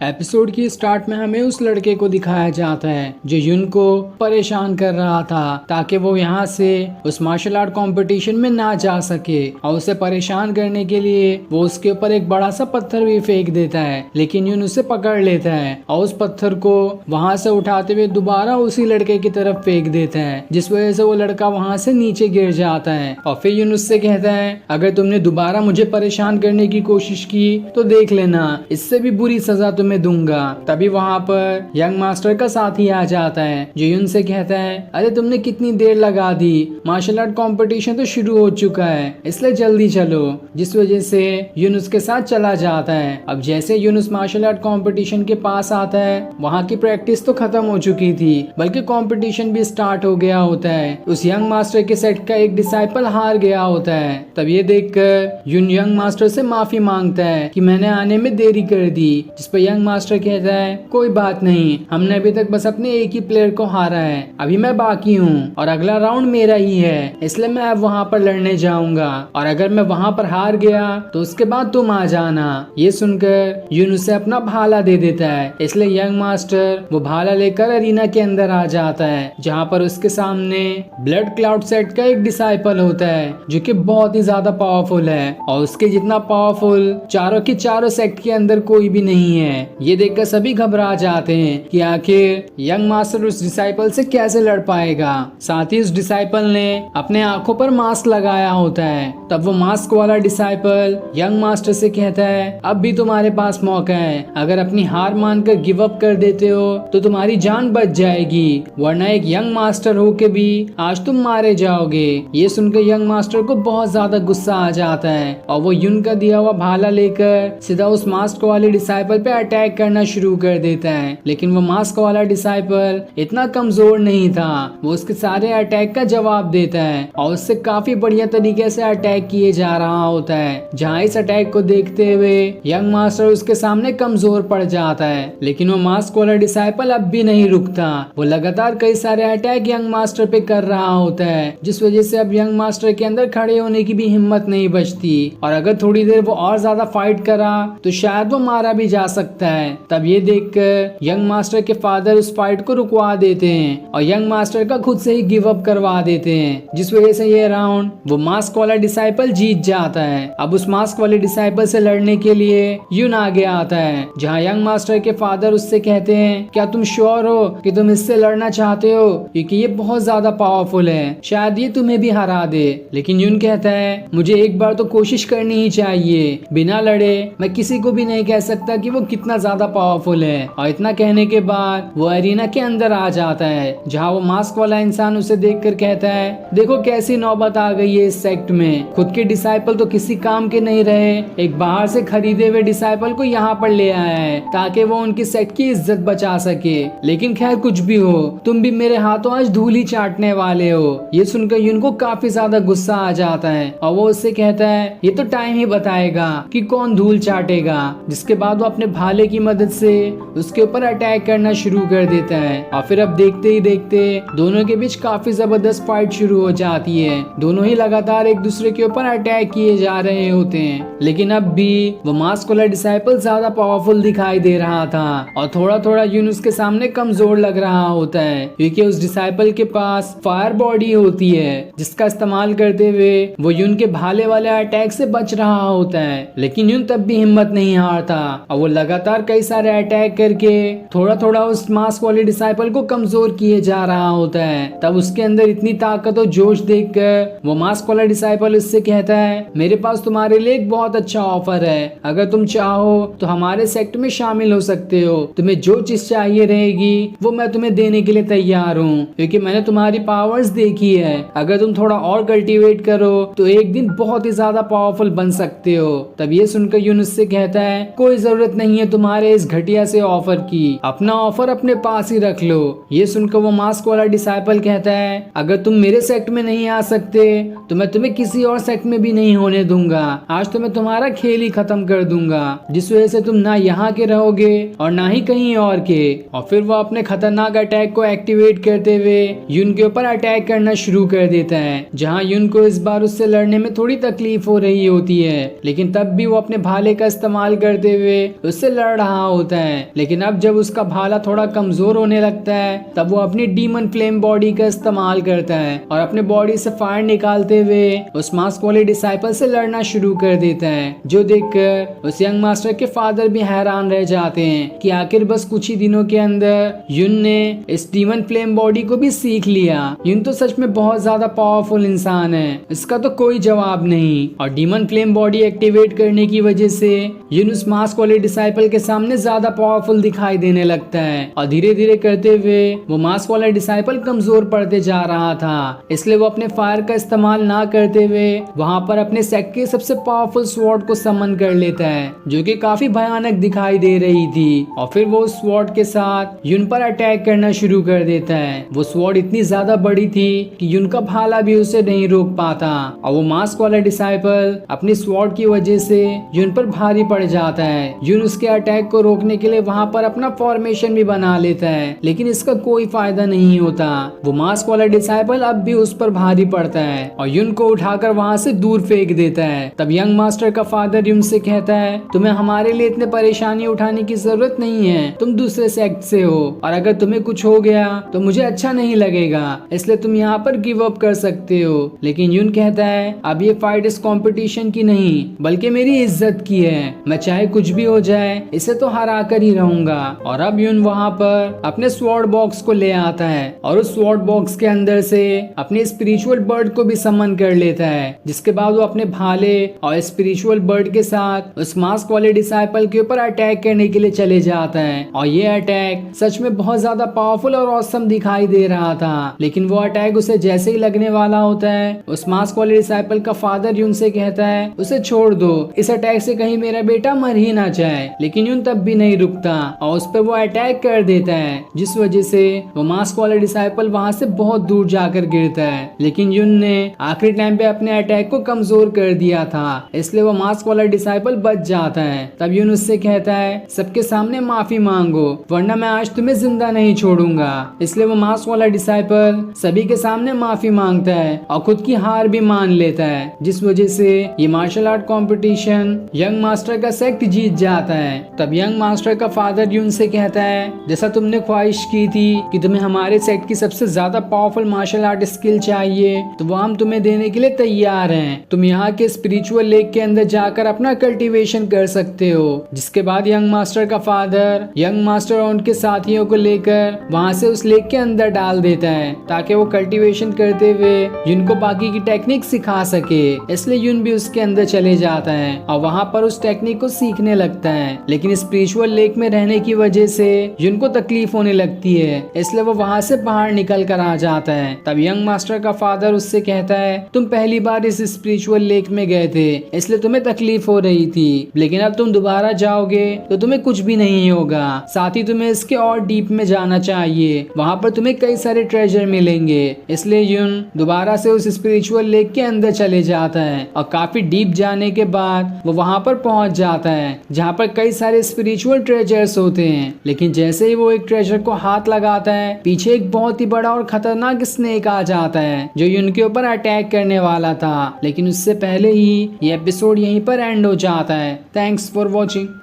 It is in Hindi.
एपिसोड की स्टार्ट में हमें उस लड़के को दिखाया जाता है जो युन को परेशान कर रहा था ताकि वो यहाँ से उस मार्शल आर्ट कंपटीशन में ना जा सके, और उसे परेशान करने के लिए वो उसके ऊपर एक बड़ा सा पत्थर भी फेंक देता है, लेकिन युन उसे पकड़ लेता है और उस पत्थर को वहाँ से उठाते हुए दोबारा उसी लड़के की तरफ फेंक देता है, जिस वजह से वो लड़का वहाँ से नीचे गिर जाता है। और फिर युन उससे कहता है, अगर तुमने दोबारा मुझे परेशान करने की कोशिश की तो देख लेना, इससे भी बुरी सजा तुम्हें दूंगा। तभी वहाँ पर यंग मास्टर का साथी आ जाता है जो युन से कहता है, अरे तुमने कितनी देर लगा दी, मार्शल आर्ट कंपटीशन तो शुरू हो चुका है, इसलिए जल्दी चलो। जिस वजह से युन उसके साथ चला जाता है। अब जैसे युन उस मार्शल आर्ट कंपटीशन के पास आता है, वहाँ की प्रैक्टिस तो खत्म हो चुकी थी, बल्कि कंपटीशन भी स्टार्ट हो गया होता है। उस यंग मास्टर के सेट का एक डिसाइपल हार गया होता है। तब ये देखकर युन यंग मास्टर से माफी मांगता है कि मैंने आने में देरी कर दी, जिस पर यंग मास्टर कहता है, कोई बात नहीं, हमने अभी तक बस अपने एक ही प्लेयर को हारा है, अभी मैं बाकी हूँ और अगला राउंड मेरा ही है, इसलिए मैं अब वहाँ पर लड़ने जाऊंगा, और अगर मैं वहाँ पर हार गया तो उसके बाद तुम आ जाना। ये सुनकर युन उसे अपना भाला दे देता है, इसलिए यंग मास्टर वो भाला लेकर अरीना के अंदर आ जाता है, जहाँ पर उसके सामने ब्लड क्लाउड सेट का एक डिसाइपल होता है जो कि बहुत ही ज्यादा पावरफुल है, और उसके जितना पावरफुल चारों के चारों सेक्ट के अंदर कोई भी नहीं है। ये देखकर सभी घबरा जाते हैं कि आखिर यंग मास्टर उस डिसाइपल से कैसे लड़ पाएगा। साथ ही उस डिसाइपल ने अपने आंखों पर मास्क लगाया होता है। तब वो मास्क वाला डिसाइपल यंग मास्टर से कहता है, अब भी तुम्हारे पास मौका है, अगर अपनी हार मानकर गिव अप कर देते हो तो तुम्हारी जान बच जाएगी, वरना एक यंग मास्टर होके भी आज तुम मारे जाओगे। ये सुनकर यंग मास्टर को बहुत ज्यादा गुस्सा आ जाता है और वो युन का दिया हुआ भाला लेकर सीधा उस मास्क वाले डिसाइपल पे अटैक करना शुरू कर देता है। लेकिन वो मास्क वाला डिसाइपल इतना कमजोर नहीं था, वो उसके सारे अटैक का जवाब देता है और उससे काफी बढ़िया तरीके से अटैक किए जा रहा होता है। जहाँ इस अटैक को देखते हुए यंग मास्टर उसके सामने कमजोर पड़ जाता है, लेकिन वो मास्क वाला डिसाइपल अब भी नहीं रुकता। वो लगातार कई सारे अटैक यंग मास्टर पे कर रहा होता है, जिस वजह से अब यंग मास्टर के अंदर खड़े होने की भी हिम्मत नहीं बचती, और अगर थोड़ी देर वो और ज्यादा फाइट करा तो शायद वो मारा भी जा सकता है। तब ये देखकर यंग मास्टर के फादर उस फाइट को रुकवा देते हैं और यंग मास्टर का खुद से ही गिव अप करवा देते हैं, जिस वजह से ये राउंड वो मास्क वाला डिसाइपल जीत जाता है। अब उस मास्क वाले डिसाइपल से लड़ने के लिए युन आगे आता है, जहाँ यंग मास्टर के फादर उससे कहते हैं, क्या तुम श्योर हो कि तुम इससे लड़ना चाहते हो, क्योंकि ये बहुत ज्यादा पावरफुल है, शायद ये तुम्हें भी हरा दे। लेकिन युन कहता है, मुझे एक बार तो कोशिश करनी ही चाहिए, बिना लड़े मैं किसी को भी नहीं कह सकता कि वो कितना ज्यादा पावरफुल है। और इतना कहने के बाद वो अरीना के अंदर आ जाता है, जहाँ वो मास्क वाला इंसान उसे देखकर कहता है, देखो कैसी नौबत आ गई है इस सेक्ट में, खुद के डिसाइपल तो किसी काम के नहीं रहे, एक बाहर से खरीदे हुए डिसाइपल को यहाँ पर ले आया है ताकि वो उनकी सेक्ट की इज्जत बचा सके। लेकिन खैर कुछ भी हो, तुम भी मेरे हाथों आज धूल ही चाटने वाले हो। ये सुनकर युन को काफी ज्यादा गुस्सा आ जाता है और वो उससे कहता है, ये तो टाइम ही बताएगा कि कौन धूल चाटेगा। जिसके बाद वो अपने भाले की मदद से उसके ऊपर अटैक करना शुरू कर देता है, और फिर अब देखते ही देखते दोनों के बीच काफी जबरदस्त फाइट शुरू हो जाती है। दोनों ही लगातार एक दूसरे के ऊपर अटैक किए जा रहे होते हैं, लेकिन अब भी वो मास्क वाला डिसाइपल ज्यादा पावरफुल दिखाई दे रहा था और थोड़ा थोड़ा युन उसके सामने कमजोर लग रहा होता है, क्योंकि उस डिसाइपल के पास फायर बॉडी होती है, जिसका इस्तेमाल करते हुए वो युन के भाले वाले अटैक से बच रहा होता है। लेकिन युन तब भी हिम्मत नहीं हारता और वो लगातार कई सारे अटैक करके थोड़ा थोड़ा उस मास्क वाले डिसाइपल को कमजोर किए जा रहा होता है। तब उसके अंदर इतनी ताकत और जोश देखकर वो मास्क वाला डिसाइपल उससे कहता है, मेरे पास तुम्हारे लिए एक बहुत अच्छा ऑफर है, अगर तुम चाहो तो हमारे सेक्ट में शामिल हो सकते हो, तुम्हें जो चीज चाहिए रहेगी वो मैं तुम्हें देने के लिए तैयार हूँ, क्योंकि मैंने तुम्हारी पावर्स देखी है, अगर तुम थोड़ा और कल्टीवेट करो तो एक दिन बहुत ही ज्यादा पावरफुल बन सकते हो। तब ये सुनकर युन उससे कहता है, कोई जरूरत नहीं है तुम्हारे इस घटिया से ऑफर की, अपना ऑफर अपने पास ही रख लो। ये सुनकर वो मास्क वाला डिसाइपल कहता है, अगर तुम मेरे सेक्ट में नहीं आ सकते तो मैं तुम्हें किसी और सेक्ट में भी नहीं होने दूंगा, आज तो मैं तुम्हारा खेल ही खत्म कर दूंगा, जिस वजह से तुम ना यहाँ के रहोगे और ना ही कहीं और के। और फिर वो अपने खतरनाक अटैक को एक्टिवेट करते हुए युन के ऊपर अटैक करना शुरू कर देता है, जहाँ युन को इस बार उससे लड़ने में थोड़ी तकलीफ हो रही होती है, लेकिन तब भी वो अपने भाले का इस्तेमाल करते हुए उससे लड़ लड़ रहा होता है। लेकिन अब जब उसका भाला थोड़ा कमजोर होने लगता है तब वो अपनी डीमन फ्लेम बॉडी का इस्तेमाल करता है और अपने बॉडी से फायर निकालते हुए उस मास्क वाले डिसाइपल से लड़ना शुरू कर देता है, जो देखकर उस यंग मास्टर के फादर भी हैरान रह जाते हैं कि आखिर बस कुछ ही दिनों के अंदर युन ने इस डीमन फ्लेम बॉडी को भी सीख लिया। युन तो सच में बहुत ज्यादा पावरफुल इंसान है, इसका तो कोई जवाब नहीं। और डीमन फ्लेम बॉडी एक्टिवेट करने की वजह से युन उस मास्क वाले डिसाइपल के सामने ज्यादा पावरफुल दिखाई देने लगता है और धीरे धीरे करते हुए वो मास्क वाला डिसाइपल कमजोर पड़ते जा रहा था। इसलिए वो अपने फायर का इस्तेमाल ना करते हुए वहां पर अपने सेक्ट के सबसे पावरफुल स्वॉर्ड को समन कर लेता है, जो कि काफी भयानक दिखाई दे रही थी। और फिर वो उस स्वॉर्ड के साथ युन पर अटैक करना शुरू कर देता है। वो स्वॉर्ड इतनी ज्यादा बड़ी थी कि युन का भाला भी उसे नहीं रोक पाता और वो मास्क वाला डिसाइपल अपनी स्वॉर्ड की वजह से युन पर भारी पड़ जाता है। युन उसके अटैक को रोकने के लिए वहां पर अपना फॉर्मेशन भी बना लेता है, लेकिन इसका कोई फायदा नहीं होता। वो मास्क वाला डिसाइपल अब भी उस पर भारी पड़ता है और युन को उठाकर वहां से दूर फेंक देता है। तब यंग मास्टर का फादर युन से कहता है, तुम्हें हमारे लिए इतने परेशानी उठाने की जरूरत नहीं है, तुम दूसरे सेक्ट से हो और अगर तुम्हें कुछ हो गया तो मुझे अच्छा नहीं लगेगा, इसलिए तुम यहाँ पर गिव अप कर सकते हो। लेकिन युन कहता है, अब ये फाइट इस कंपटीशन की नहीं बल्कि मेरी इज्जत की है, मैं चाहे कुछ भी हो जाए इसे तो हरा कर ही रहूंगा। और अब युन वहाँ पर अपने स्वॉर्ड बॉक्स को ले आता है और उस स्वॉर्ड बॉक्स के अंदर से अपने स्पिरिचुअल बर्ड को भी समन कर लेता है, जिसके बाद वो अपने भाले और स्पिरिचुअल बर्ड के साथ उस मास्क वाले डिसाइपल के ऊपर अटैक करने के लिए चले जाता है। और ये अटैक सच में बहुत ज्यादा पावरफुल और ऑसम दिखाई दे रहा था। लेकिन वो अटैक उसे जैसे ही लगने वाला होता है उस मास्क वाले डिसाइपल का फादर युन से कहता है, उसे छोड़ दो, इस अटैक से कहीं मेरा बेटा मर ही ना जाए। लेकिन युन तब भी नहीं रुकता और उस पर वो अटैक कर देता है, जिस वजह से वो मास्क वाला डिसाइपल वहां से बहुत दूर जाकर गिरता है। लेकिन युन ने आखिरी टाइम पे अपने अटैक को कमजोर कर दिया था, इसलिए वो मास्क वाला डिसाइपल बच जाता है। तब युन उससे कहता है, सबके सामने माफी मांगो वरना मैं आज तुम्हें जिंदा नहीं छोड़ूंगा। इसलिए वो मास्क वाला डिसाइपल सभी के सामने माफी मांगता है और खुद की हार भी मान लेता है, जिस वजह से ये martial art competition young master का सेक्ट जीत जाता है। तब यंग मास्टर का फादर युन से कहता है, जैसा तुमने ख्वाहिश की थी कि तुम्हें हमारे सेक्ट की सबसे ज्यादा पावरफुल मार्शल आर्ट स्किल चाहिए तो वो हम तुम्हें देने के लिए तैयार हैं। तुम यहाँ के स्पिरिचुअल लेक के अंदर जाकर अपना कल्टीवेशन कर सकते हो। जिसके बाद यंग मास्टर का फादर यंग मास्टर और उनके साथियों को लेकर वहाँ से उस लेक के अंदर डाल देता है ताकि वो कल्टीवेशन करते हुए युन को बाकी की टेक्निक सिखा सके। इसलिए युन भी उसके अंदर चले जाता है और वहाँ पर उस टेक्निक को सीखने लगता है। लेकिन स्पिरिचुअल लेक में रहने की वजह से युन को तकलीफ होने लगती है, इसलिए वो वहाँ से बाहर निकल कर आ जाता है। तब यंग मास्टर का फादर उससे कहता है, तुम पहली बार इस स्पिरिचुअल लेक में गए थे इसलिए तुम्हें तकलीफ हो रही थी, लेकिन अब तुम दोबारा जाओगे तो तुम्हें कुछ भी नहीं होगा। साथ ही तुम्हें इसके और डीप में जाना चाहिए, वहाँ पर तुम्हें कई सारे ट्रेजर मिलेंगे। इसलिए युन दोबारा से उस स्पिरिचुअल लेक के अंदर चले जाता है और काफी डीप जाने के बाद वो वहाँ पर पहुंच जाता है जहाँ पर कई सारे स्पिरिचुअल ट्रेजर्स होते हैं। लेकिन जैसे ही वो एक ट्रेजर को हाथ लगाता है पीछे एक बहुत ही बड़ा और खतरनाक स्नेक आ जाता है जो युन के ऊपर अटैक करने वाला था। लेकिन उससे पहले ही ये एपिसोड यहीं पर एंड हो जाता है। Thanks for watching.